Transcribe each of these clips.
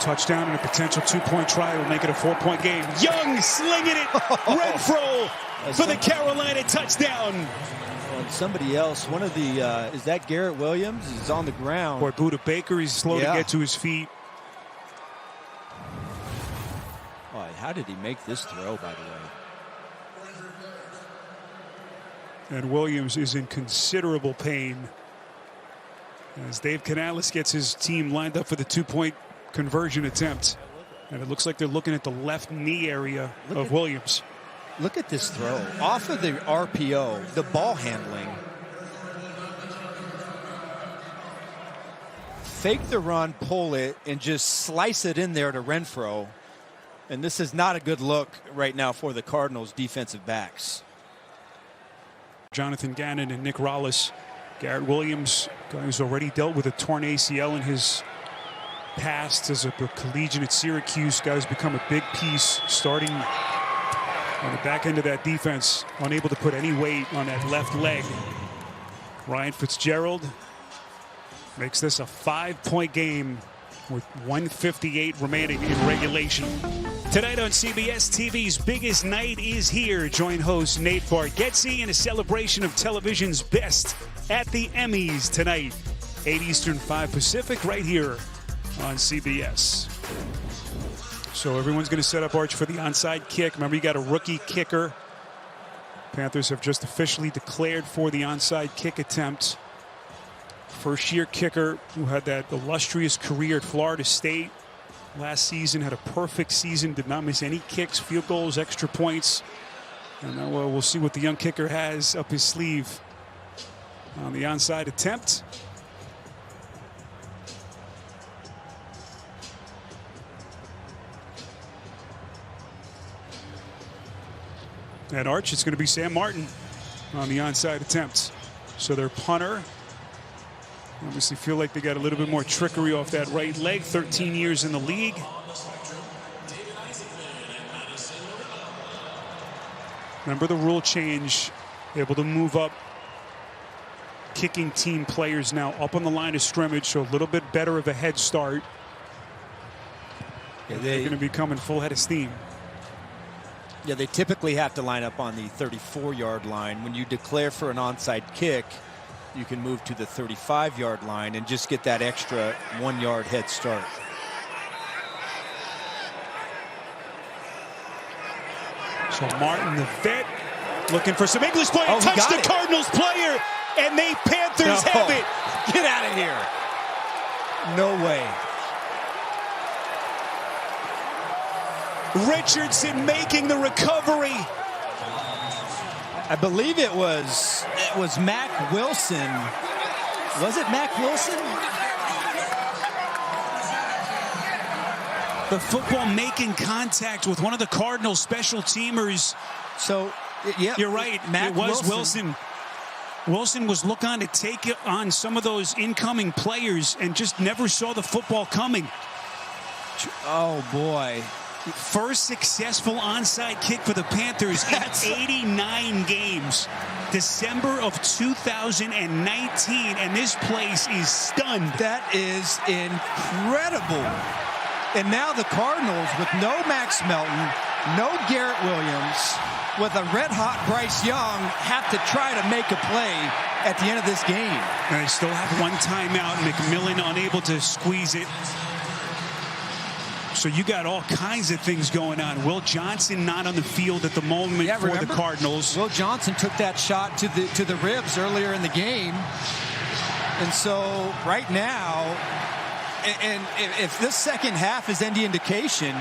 touchdown and a potential 2-point try will make it a 4-point game. Young slinging it. Renfro for the Carolina touchdown. On somebody else, one of the, is that Garrett Williams? He's on the ground. Boy, Buda Baker, he's slow to get to his feet. Oh, how did he make this throw, by the way? And Williams is in considerable pain as Dave Canales gets his team lined up for the 2-point conversion attempt. And it looks like they're looking at the left knee area of Williams. Look at this throw. Off of the RPO, the ball handling. Fake the run, pull it, and just slice it in there to Renfro. And this is not a good look right now for the Cardinals defensive backs. Jonathan Gannon and Nick Rollis. Garrett Williams, guy who's already dealt with a torn ACL in his past as a collegiate at Syracuse. Guy's become a big piece starting on the back end of that defense, unable to put any weight on that left leg. Ryan Fitzgerald makes this a 5-point game with 1:58 remaining in regulation. Tonight on CBS TV's biggest night is here. Join host Nate Bargatze in a celebration of television's best at the Emmys tonight. 8 Eastern, 5 Pacific, right here on CBS. So everyone's going to set up, Arch, for the onside kick. Remember, you got a rookie kicker. Panthers have just officially declared for the onside kick attempt. First-year kicker who had that illustrious career at Florida State. Last season had a perfect season, did not miss any kicks, field goals, extra points. And now we'll see what the young kicker has up his sleeve on the onside attempt. And Arch, it's going to be Sam Martin on the onside attempt. So their punter, obviously feel like they got a little bit more trickery off that right leg. 13 years in the league. Remember the rule change, able to move up kicking team players now up on the line of scrimmage, so a little bit better of a head start. Yeah, they're going to be coming full head of steam. Yeah, they typically have to line up on the 34-yard line. When you declare for an onside kick, you can move to the 35-yard line and just get that extra 1-yard head start. So Martin, the vet, looking for some English play. Touch the Cardinals player, and they Panthers have it. Get out of here. No way. Richardson making the recovery. I believe it was Mack Wilson. Was it Mack Wilson? The football making contact with one of the Cardinals special teamers. So, yeah, you're right. It was Wilson. Wilson was looking on to take it on some of those incoming players and just never saw the football coming. Oh, boy. First successful onside kick for the Panthers in 89 games. December of 2019, and this place is stunned. That is incredible. And now the Cardinals, with no Max Melton, no Garrett Williams, with a red-hot Bryce Young, have to try to make a play at the end of this game. And they still have one timeout. McMillan unable to squeeze it. So you got all kinds of things going on. Will Johnson not on the field at the moment for the Cardinals. Will Johnson took that shot to the ribs earlier in the game. And so right now, and if this second half is any indication,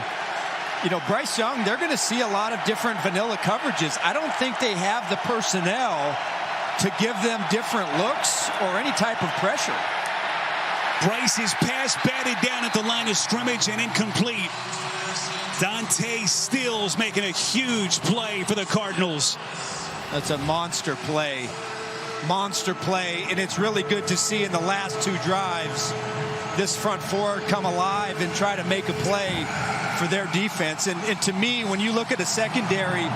you know, Bryce Young, they're going to see a lot of different vanilla coverages. I don't think they have the personnel to give them different looks or any type of pressure. Bryce's pass batted down at the line of scrimmage and incomplete. Dante Stills making a huge play for the Cardinals. That's a monster play. Monster play, and it's really good to see in the last two drives this front four come alive and try to make a play for their defense. And to me, when you look at a secondary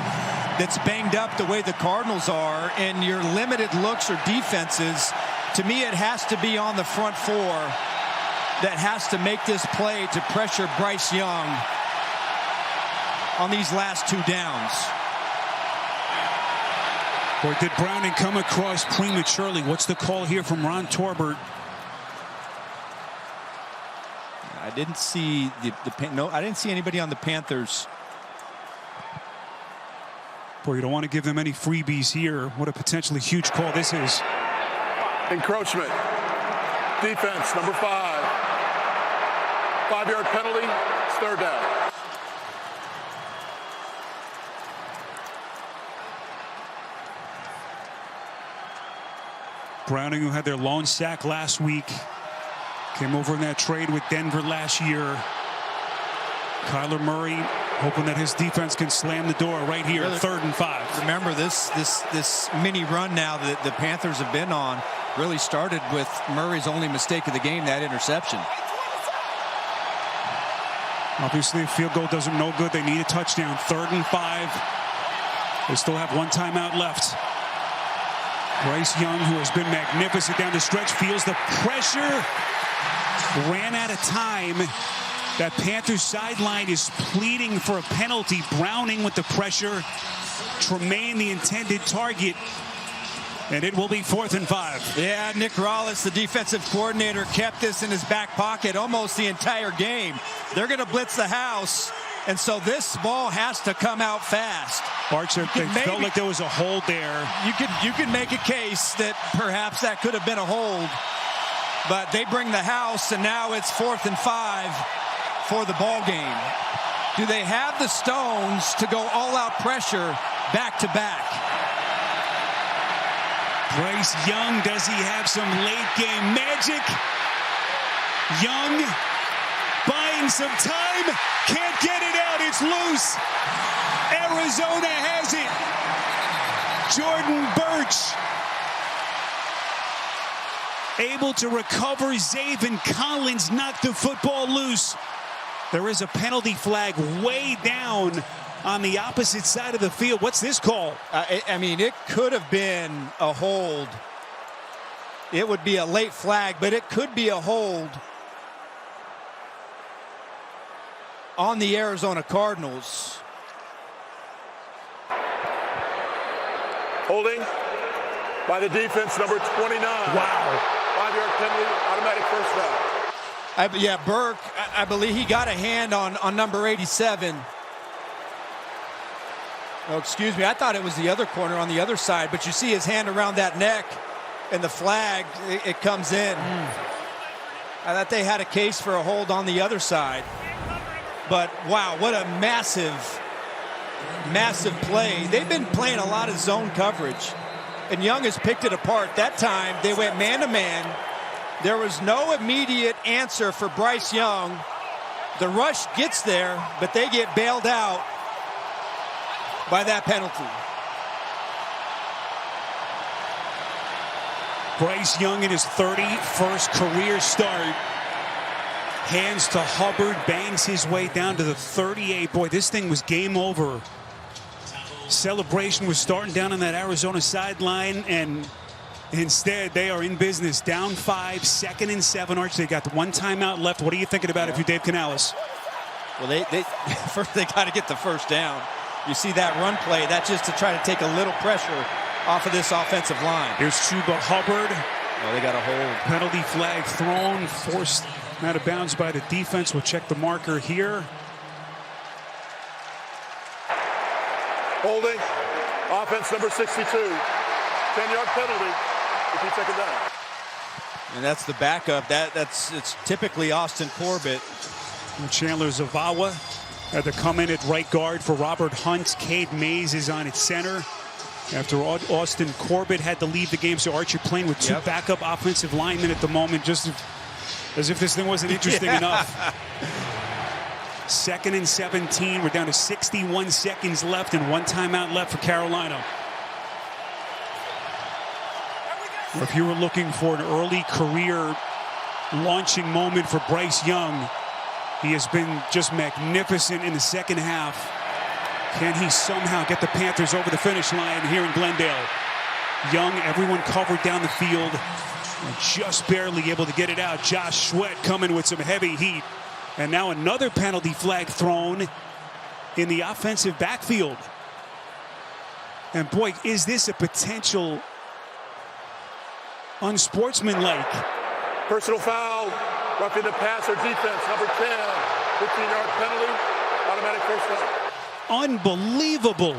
that's banged up the way the Cardinals are and your limited looks or defenses, to me, it has to be on the front four that has to make this play to pressure Bryce Young on these last 2 downs. Or did Browning come across prematurely? What's the call here from Ron Torbert? I didn't see I didn't see anybody on the Panthers. Boy, you don't want to give them any freebies here. What a potentially huge call this is. Encroachment. Defense, number 5. 5-yard penalty. It's 3rd down. Browning, who had their lone sack last week, came over in that trade with Denver last year. Kyler Murray hoping that his defense can slam the door right here, 3rd and 5. Remember, this mini run now that the Panthers have been on really started with Murray's only mistake of the game, that interception. Obviously, a field goal does them no good. They need a touchdown. 3rd and 5. They still have 1 timeout left. Bryce Young, who has been magnificent down the stretch, feels the pressure. Ran out of time. That Panthers sideline is pleading for a penalty. Browning with the pressure. Tremaine, the intended target. And it will be 4th and 5. Yeah, Nick Rollis, the defensive coordinator, kept this in his back pocket almost the entire game. They're going to blitz the house, and so this ball has to come out fast. Archer, they felt like there was a hold there. You can make a case that perhaps that could have been a hold, but they bring the house, and now it's 4th and 5 for the ball game. Do they have the stones to go all-out pressure back-to-back? Bryce Young, does he have some late game magic? Young buying some time, can't get it out, it's loose. Arizona has it. Jordan Birch able to recover. Zaven Collins knocked the football loose. There is a penalty flag way down on the opposite side of the field. What's this call? I mean, it could have been a hold. It would be a late flag, but it could be a hold on the Arizona Cardinals. Holding by the defense, number 29. Wow. 5-yard penalty, automatic 1st down. Yeah, Burke, I believe he got a hand on number 87. Oh, excuse me. I thought it was the other corner on the other side, but you see his hand around that neck, and the flag, it comes in. I thought they had a case for a hold on the other side. But, wow, what a massive, massive play. They've been playing a lot of zone coverage, and Young has picked it apart. That time, they went man-to-man. There was no immediate answer for Bryce Young. The rush gets there, but they get bailed out by that penalty. Bryce Young in his 31st career start. Hands to Hubbard, bangs his way down to the 38. Boy, this thing was game over. Celebration was starting down on that Arizona sideline, and instead they are in business. Down 5, 2nd and 7. Arch, they got the 1 timeout left. What are you thinking about if you're Dave Canales? Well, they first they got to get the 1st down. You see that run play, that's just to try to take a little pressure off of this offensive line. Here's Chuba Hubbard. Oh, they got a hold. Penalty flag thrown, forced out of bounds by the defense. We'll check the marker here. Holding. Offense number 62. 10-yard penalty. If you take it down. And that's the backup. It's typically Austin Corbett. And Chandler Zavala had to come in at right guard for Robert Hunt. Cade Mays is on at center. After Austin Corbett had to leave the game, so Archer playing with 2 backup offensive linemen at the moment, just as if this thing wasn't interesting enough. 2nd and 17. We're down to 61 seconds left and 1 timeout left for Carolina. If you were looking for an early career launching moment for Bryce Young, he has been just magnificent in the second half. Can he somehow get the Panthers over the finish line here in Glendale? Young, everyone covered down the field. And just barely able to get it out. Josh Sweat coming with some heavy heat. And now another penalty flag thrown in the offensive backfield. And boy, is this a potential unsportsmanlike. Personal foul, roughing the passer defense, number 10, 15-yard penalty, automatic first down. Unbelievable.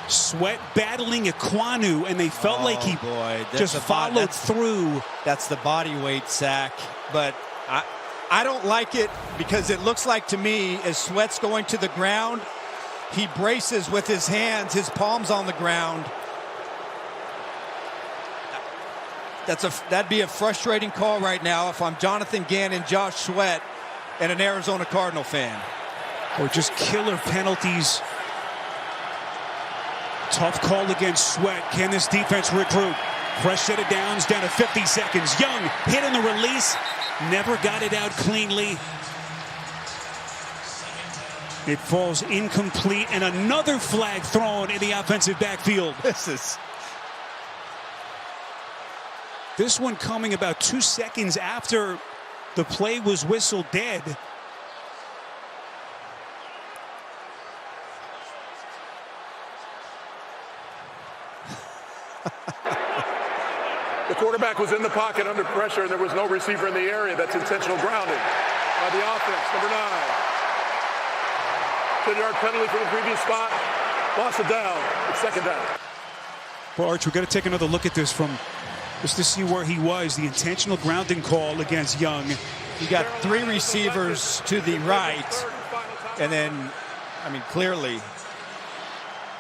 Sweat battling Ekwonu, and they felt like he just followed through. That's the body weight sack, but I don't like it because it looks like to me as Sweat's going to the ground, he braces with his hands, his palms on the ground. That'd be a frustrating call right now if I'm Jonathan Gannon, Josh Sweat, and an Arizona Cardinal fan. Or just killer penalties. Tough call against Sweat. Can this defense recruit? Fresh set of downs, down to 50 seconds. Young hit in the release. Never got it out cleanly. It falls incomplete, and another flag thrown in the offensive backfield. This one coming about 2 seconds after the play was whistled dead. The quarterback was in the pocket under pressure, and there was no receiver in the area. That's intentional grounding by the offense, number 9. 10-yard penalty for the previous spot. Loss of down. It's second down. Well, Arch, we've got to take another look at this from just to see where he was. The intentional grounding call against Young. You got 3 receivers to the right, and then, I mean, clearly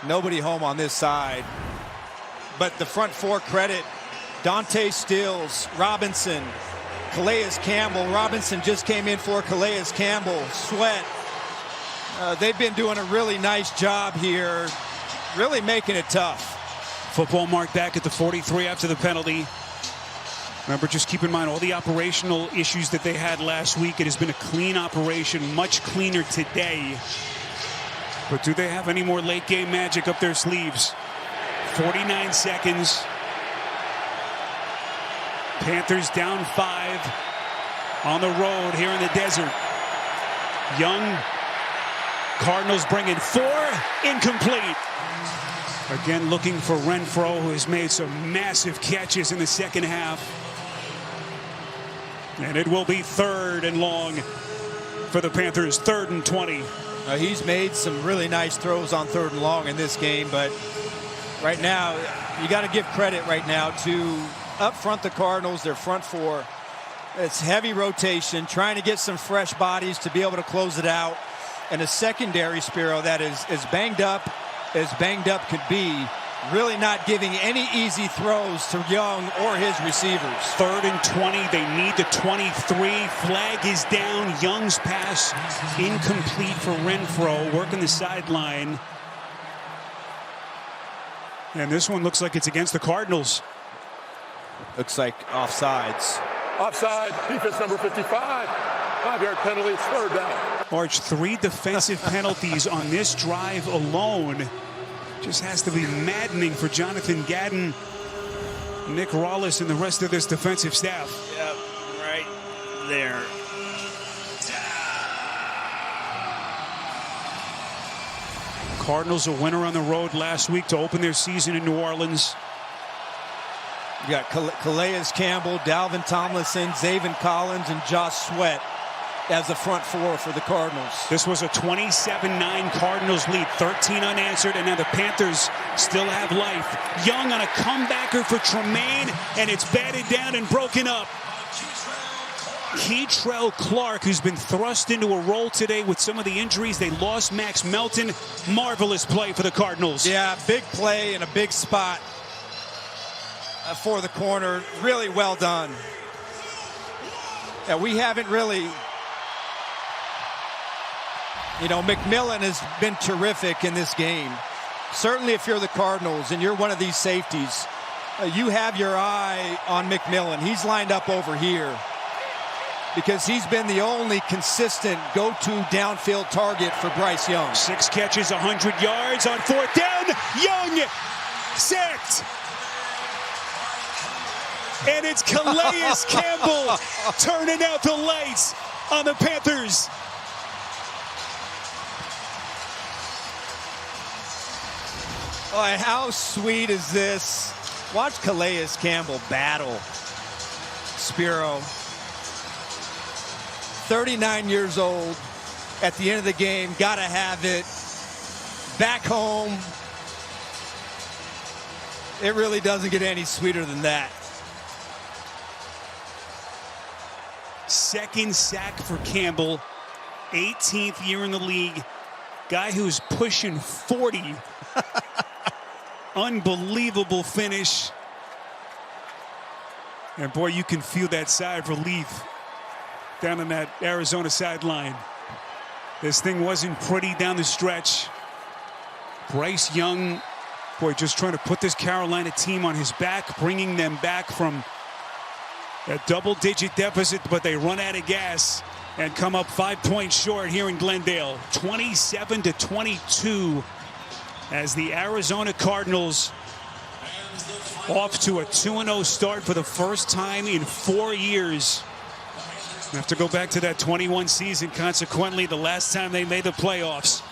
nobody home on this side. But the front 4 credit, Dante Stills, Robinson, Calais Campbell. Robinson just came in for Calais Campbell. Sweat. They've been doing a really nice job here, really making it tough. Football marked back at the 43 after the penalty. Remember, just keep in mind all the operational issues that they had last week. It has been a clean operation, much cleaner today. But do they have any more late game magic up their sleeves? 49 seconds. Panthers down 5 on the road here in the desert. Young, Cardinals bringing 4, incomplete. Again, looking for Renfro, who has made some massive catches in the second half. And it will be 3rd and long for the Panthers, 3rd and 20. He's made some really nice throws on 3rd and long in this game, but right now, you got to give credit right now to up front the Cardinals, their front 4. It's heavy rotation, trying to get some fresh bodies to be able to close it out. And a secondary, Spiro, that is as banged up could be, really not giving any easy throws to Young or his receivers. 3rd and 20, they need the 23. Flag is down. Young's pass incomplete for Renfro, working the sideline. And this one looks like it's against the Cardinals. Looks like offsides. Offside, defense number 55. 5-yard penalty, it's 3rd down. Arch, 3 defensive penalties on this drive alone. Just has to be maddening for Jonathan Gadden, Nick Rawlis, and the rest of this defensive staff. Yep, right there. Cardinals a winner on the road last week to open their season in New Orleans. You got Calais Campbell, Dalvin Tomlinson, Zaven Collins, and Josh Sweat as the front 4 for the Cardinals. This was a 27-9 Cardinals lead, 13 unanswered, and now the Panthers still have life. Young on a comebacker for Tremaine, and it's batted down and broken up. Keitrell Clark, who's been thrust into a role today with some of the injuries. They lost Max Melton. Marvelous play for the Cardinals. Yeah, big play in a big spot for the corner. Really well done. Yeah, we haven't really... You know, McMillan has been terrific in this game. Certainly if you're the Cardinals and you're one of these safeties, you have your eye on McMillan. He's lined up over here. because he's been the only consistent go-to downfield target for Bryce Young. 6 catches, 100 yards on 4th down. Young sacked. And it's Calais Campbell turning out the lights on the Panthers. Oh, how sweet is this? Watch Calais Campbell battle Spiro. 39 years old. At the end of the game, gotta have it. Back home. It really doesn't get any sweeter than that. 2nd sack for Campbell. 18th year in the league. Guy who's pushing 40. Unbelievable finish. And boy, you can feel that sigh of relief down on that Arizona sideline. This thing wasn't pretty down the stretch. Bryce Young, boy, just trying to put this Carolina team on his back, bringing them back from a double-digit deficit, but they run out of gas and come up 5 points short here in Glendale. 27-22 as the Arizona Cardinals off to a 2-0 start for the first time in 4 years. They have to go back to that 21 season, consequently, the last time they made the playoffs.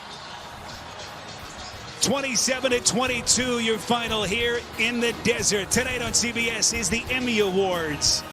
27-22, your final here in the desert. Tonight on CBS is the Emmy Awards.